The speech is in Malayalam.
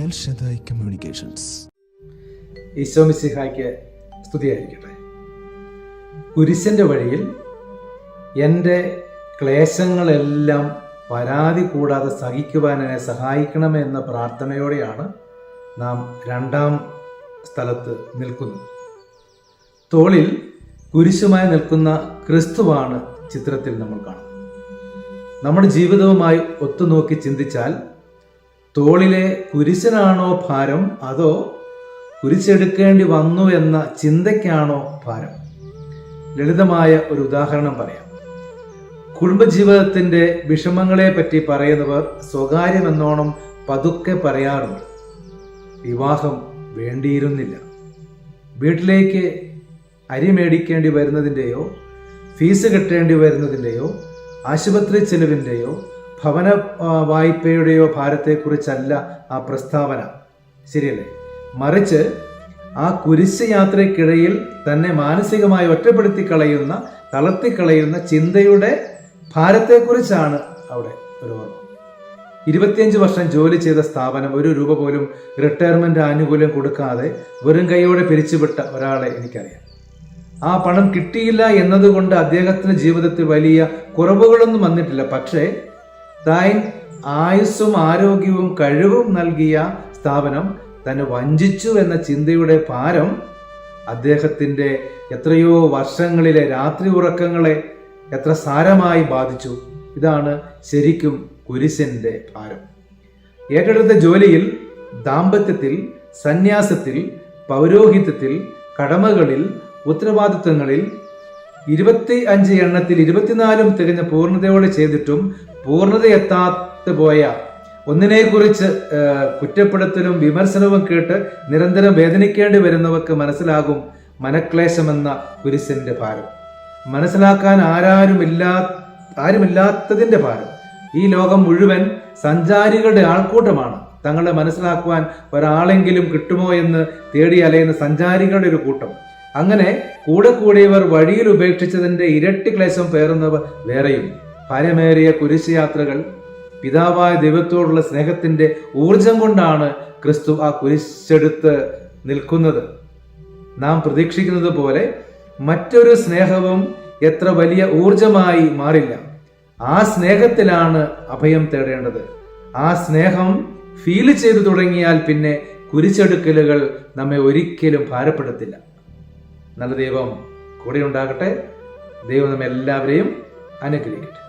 L Shaddai communications. ഈശോ മിശിഹായ്ക്ക് സ്തുതിയായിരിക്കട്ടെ. കുരിശിൻ്റെ വഴിയിൽ എൻ്റെ ക്ലേശങ്ങളെല്ലാം പരാതി കൂടാതെ സഹിക്കുവാൻ എന്നെ സഹായിക്കണമേ എന്ന പ്രാർത്ഥനയോടെയാണ് നാം രണ്ടാം സ്ഥലത്ത് നിൽക്കുന്നത്. തോളിൽ കുരിശുമായി നിൽക്കുന്ന ക്രിസ്തുവാണ് ചിത്രത്തിൽ നമ്മൾ കാണുന്നത്. നമ്മുടെ ജീവിതവുമായി ഒത്തുനോക്കി ചിന്തിച്ചാൽ തോളിലെ കുരിശനാണോ ഭാരം, അതോ കുരിശെടുക്കേണ്ടി വന്നു എന്ന ചിന്തയ്ക്കാണോ ഭാരം? ലളിതമായ ഒരു ഉദാഹരണം പറയാം. കുടുംബജീവിതത്തിന്റെ വിഷമങ്ങളെ പറ്റി പറയുന്നവർ സ്വകാര്യമെന്നോണം പതുക്കെ പറയാറുണ്ട്. വിവാഹം വേണ്ടിയിരുന്നില്ല, വീട്ടിലേക്ക് അരി മേടിക്കേണ്ടി വരുന്നതിൻ്റെയോ ഫീസ് കെട്ടേണ്ടി വരുന്നതിൻ്റെയോ ആശുപത്രി ചെലവിൻ്റെയോ ഭവന വായ്പയുടെയോ ഭാരത്തെക്കുറിച്ചല്ല ആ പ്രസ്താവന, ശരിയല്ലേ? മറിച്ച് ആ കുരിശ് യാത്രയ്ക്കിടയിൽ തന്നെ മാനസികമായി ഒറ്റപ്പെടുത്തി കളയുന്ന, തളർത്തിക്കളയുന്ന ചിന്തയുടെ ഭാരത്തെക്കുറിച്ചാണ് അവിടെ ഒരു ഓർമ്മ. 25 വർഷം ജോലി ചെയ്ത സ്ഥാപനം 1 രൂപ പോലും റിട്ടയർമെന്റ് ആനുകൂല്യം കൊടുക്കാതെ വെറും കൈയോടെ പിരിച്ചുവിട്ട ഒരാളെ എനിക്കറിയാം. ആ പണം കിട്ടിയില്ല എന്നതുകൊണ്ട് അദ്ദേഹത്തിന്റെ ജീവിതത്തിൽ വലിയ കുറവുകളൊന്നും വന്നിട്ടില്ല. പക്ഷേ താൻ ആയുസ്സും ആരോഗ്യവും കഴിവും നൽകിയ സ്ഥാപനം തന്നെ വഞ്ചിച്ചു എന്ന ചിന്തയുടെ ഭാരം അദ്ദേഹത്തിന്റെ എത്രയോ വർഷങ്ങളിലെ രാത്രി ഉറക്കങ്ങളെ എത്ര സാരമായി ബാധിച്ചു. ഇതാണ് ശരിക്കും കുരിശിന്റെ ഭാരം. ഏറ്റെടുത്ത ജോലിയിൽ, ദാമ്പത്യത്തിൽ, സന്യാസത്തിൽ, പൗരോഹിത്യത്തിൽ, കടമകളിൽ, ഉത്തരവാദിത്വങ്ങളിൽ 25 എണ്ണത്തിൽ 24 തികഞ്ഞ പൂർണ്ണതയോടെ ചെയ്തിട്ടും പൂർണ്ണതയെത്താതെ പോയ ഒന്നിനെക്കുറിച്ച് കുറ്റപ്പെടുത്തലും വിമർശനവും കേട്ട് നിരന്തരം വേദനിക്കേണ്ടി വരുന്നവർക്ക് മനസ്സിലാകും മനക്ലേശമെന്ന കുരിശിന്റെ ഭാരം. മനസ്സിലാക്കാൻ ആരുമില്ലാത്തതിന്റെ ഭാരം. ഈ ലോകം മുഴുവൻ സഞ്ചാരികളുടെ ആൾക്കൂട്ടമാണ്. തങ്ങളെ മനസ്സിലാക്കുവാൻ ഒരാളെങ്കിലും കിട്ടുമോ എന്ന് തേടി അലയുന്ന സഞ്ചാരികളുടെ ഒരു കൂട്ടം. അങ്ങനെ കൂടെ കൂടിയവർ വഴിയിൽ ഉപേക്ഷിച്ചതിന്റെ ഇരട്ടി ക്ലേശം പേറുന്നവർ വേറെയും. ഭാരമേറിയ കുരിശ് യാത്രകൾ പിതാവായ ദൈവത്തോടുള്ള സ്നേഹത്തിന്റെ ഊർജം കൊണ്ടാണ് ക്രിസ്തു ആ കുരിശെടുത്ത് നിൽക്കുന്നത്. നാം പ്രതീക്ഷിക്കുന്നത് പോലെ മറ്റൊരു സ്നേഹവും എത്ര വലിയ ഊർജമായി മാറില്ല. ആ സ്നേഹത്തിലാണ് അഭയം തേടേണ്ടത്. ആ സ്നേഹം ഫീൽ ചെയ്തു തുടങ്ങിയാൽ പിന്നെ കുരിശെടുക്കലുകൾ നമ്മെ ഒരിക്കലും ഭാരപ്പെടുത്തില്ല. നല്ല ദൈവം കൂടെ ഉണ്ടാകട്ടെ. ദൈവം നമ്മെ എല്ലാവരെയും അനുഗ്രഹിക്കട്ടെ.